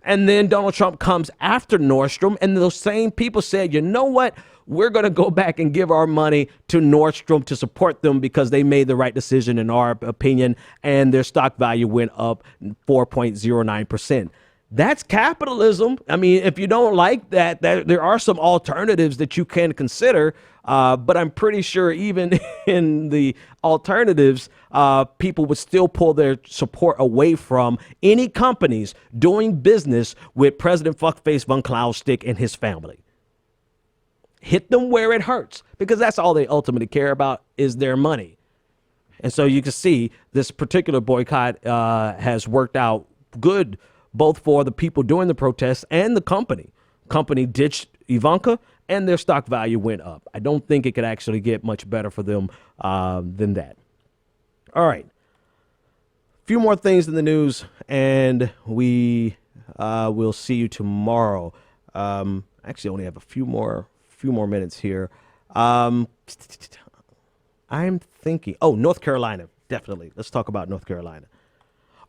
And then Donald Trump comes after Nordstrom, and those same people said, you know what? We're going to go back and give our money to Nordstrom to support them because they made the right decision in our opinion, and their stock value went up 4.09%. That's capitalism. I mean, if you don't like that, there are some alternatives that you can consider, but I'm pretty sure even in the alternatives, people would still pull their support away from any companies doing business with President Fuckface Von Cloudstick and his family. Hit them where it hurts, because that's all they ultimately care about is their money. And so you can see this particular boycott has worked out good, both for the people doing the protests and the company. Company ditched Ivanka, and their stock value went up. I don't think it could actually get much better for them than that. All right. A few more things in the news, and we will see you tomorrow. Actually, I only have a few more minutes here. I'm thinking, North Carolina, definitely. Let's talk about North Carolina.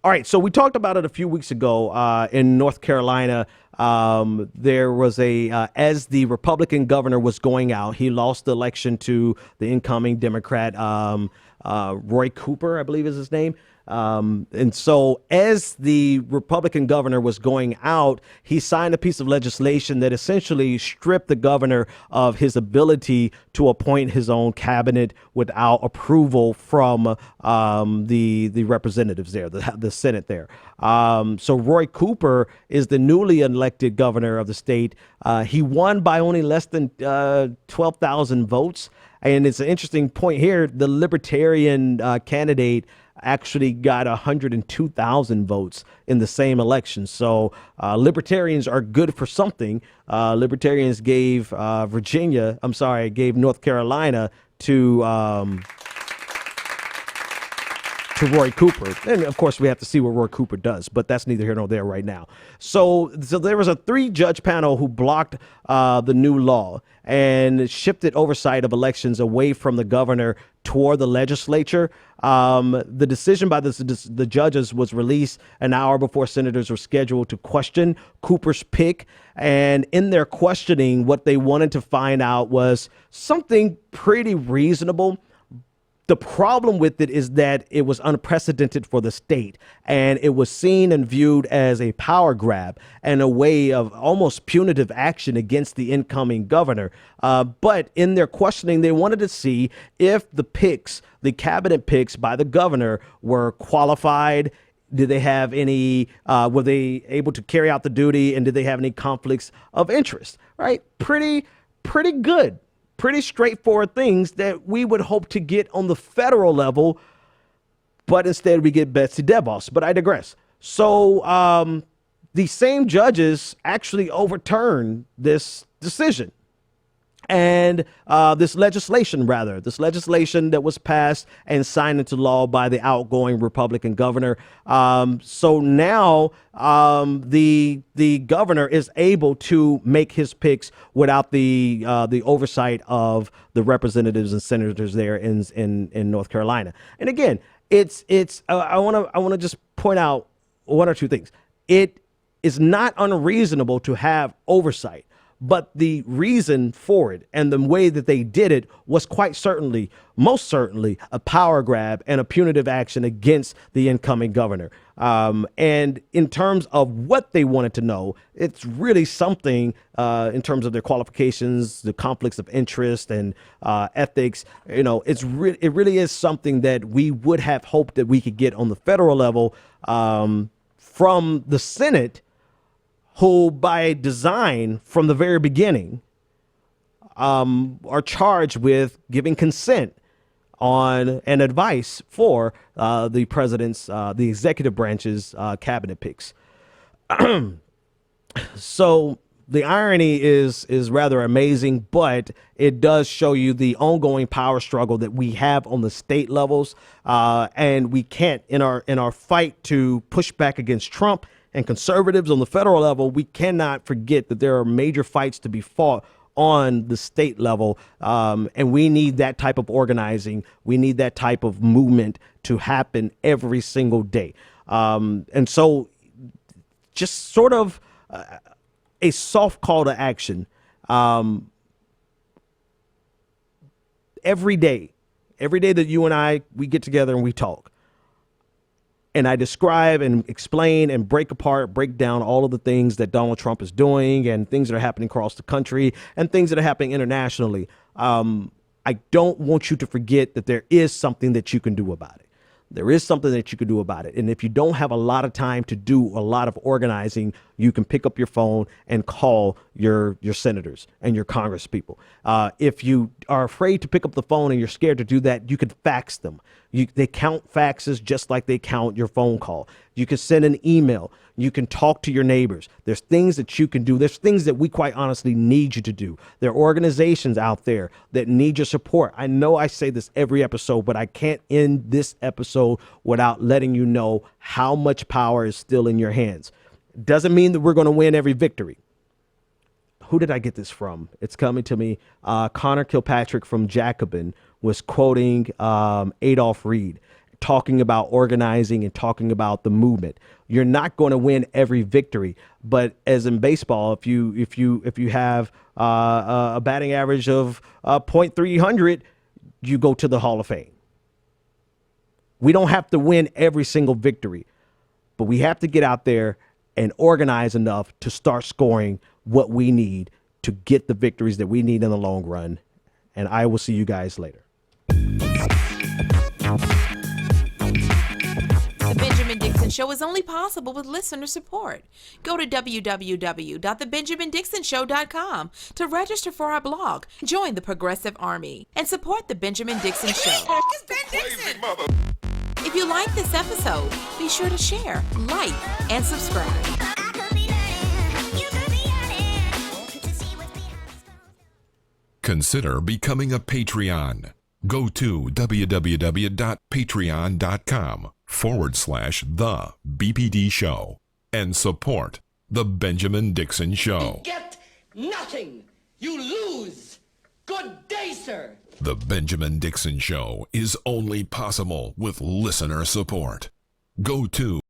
All right, so we talked about it a few weeks ago in North Carolina. There was as the Republican governor was going out, he lost the election to the incoming Democrat, Roy Cooper, I believe is his name. And so as the Republican governor was going out, he signed a piece of legislation that essentially stripped the governor of his ability to appoint his own cabinet without approval from the representatives there, the Senate there. So Roy Cooper is the newly elected governor of the state. He won by only less than 12,000 votes. And it's an interesting point here. The Libertarian candidate actually got 102,000 votes in the same election. So Libertarians are good for something. Libertarians gave North Carolina to Roy Cooper. And of course, we have to see what Roy Cooper does, but that's neither here nor there right now. So there was a 3-judge panel who blocked the new law and shifted oversight of elections away from the governor toward the legislature. The decision by the judges was released an hour before senators were scheduled to question Cooper's pick. And in their questioning, what they wanted to find out was something pretty reasonable. The problem with it is that it was unprecedented for the state, and it was seen and viewed as a power grab and a way of almost punitive action against the incoming governor. But in their questioning, they wanted to see if the cabinet picks by the governor were qualified. Did they have any, were they able to carry out the duty, and did they have any conflicts of interest, right? Pretty good. Pretty straightforward things that we would hope to get on the federal level, but instead we get Betsy DeVos. But I digress. So the same judges actually overturned this decision. And this legislation that was passed and signed into law by the outgoing Republican governor. So now the governor is able to make his picks without the oversight of the representatives and senators there in North Carolina. And again, I want to just point out one or two things. It is not unreasonable to have oversight. But the reason for it and the way that they did it was most certainly, a power grab and a punitive action against the incoming governor. And in terms of what they wanted to know, it's really something in terms of their qualifications, the conflicts of interest and ethics. You know, it really is something that we would have hoped that we could get on the federal level from the Senate, who by design from the very beginning are charged with giving consent on and advice for the president's, the executive branch's cabinet picks. So the irony is rather amazing, but it does show you the ongoing power struggle that we have on the state levels. And we can't, in our fight to push back against Trump and conservatives on the federal level, we cannot forget that there are major fights to be fought on the state level. And we need that type of organizing. We need that type of movement to happen every single day. And so just sort of a soft call to action. Every day that you and I, we get together and we talk, and I describe and explain and break down all of the things that Donald Trump is doing and things that are happening across the country and things that are happening internationally. I don't want you to forget that there is something that you can do about it. There is something that you can do about it. And if you don't have a lot of time to do a lot of organizing, you can pick up your phone and call your senators and your Congress people. If you are afraid to pick up the phone and you're scared to do that, you can fax them. They count faxes just like they count your phone call. You can send an email. You can talk to your neighbors. There's things that you can do. There's things that we quite honestly need you to do. There are organizations out there that need your support. I know I say this every episode, but I can't end this episode without letting you know how much power is still in your hands. Doesn't mean that we're going to win every victory. Who did I get this from? It's coming to me. Connor Kilpatrick from Jacobin was quoting Adolph Reed, talking about organizing and talking about the movement. You're not going to win every victory, but as in baseball, if you have a batting average of .300, you go to the Hall of Fame. We don't have to win every single victory, but we have to get out there and organize enough to start scoring what we need to get the victories that we need in the long run. And I will see you guys later. The Benjamin Dixon Show is only possible with listener support. Go to www.thebenjamindixonshow.com to register for our blog, join the Progressive Army, and support The Benjamin Dixon Show. It's Ben Dixon! If you like this episode, be sure to share, like, and subscribe. Consider becoming a Patreon. Go to www.patreon.com/The BPD Show and support The Benjamin Dixon Show. Get nothing. You lose. Good day, sir. The Benjamin Dixon Show is only possible with listener support. Go to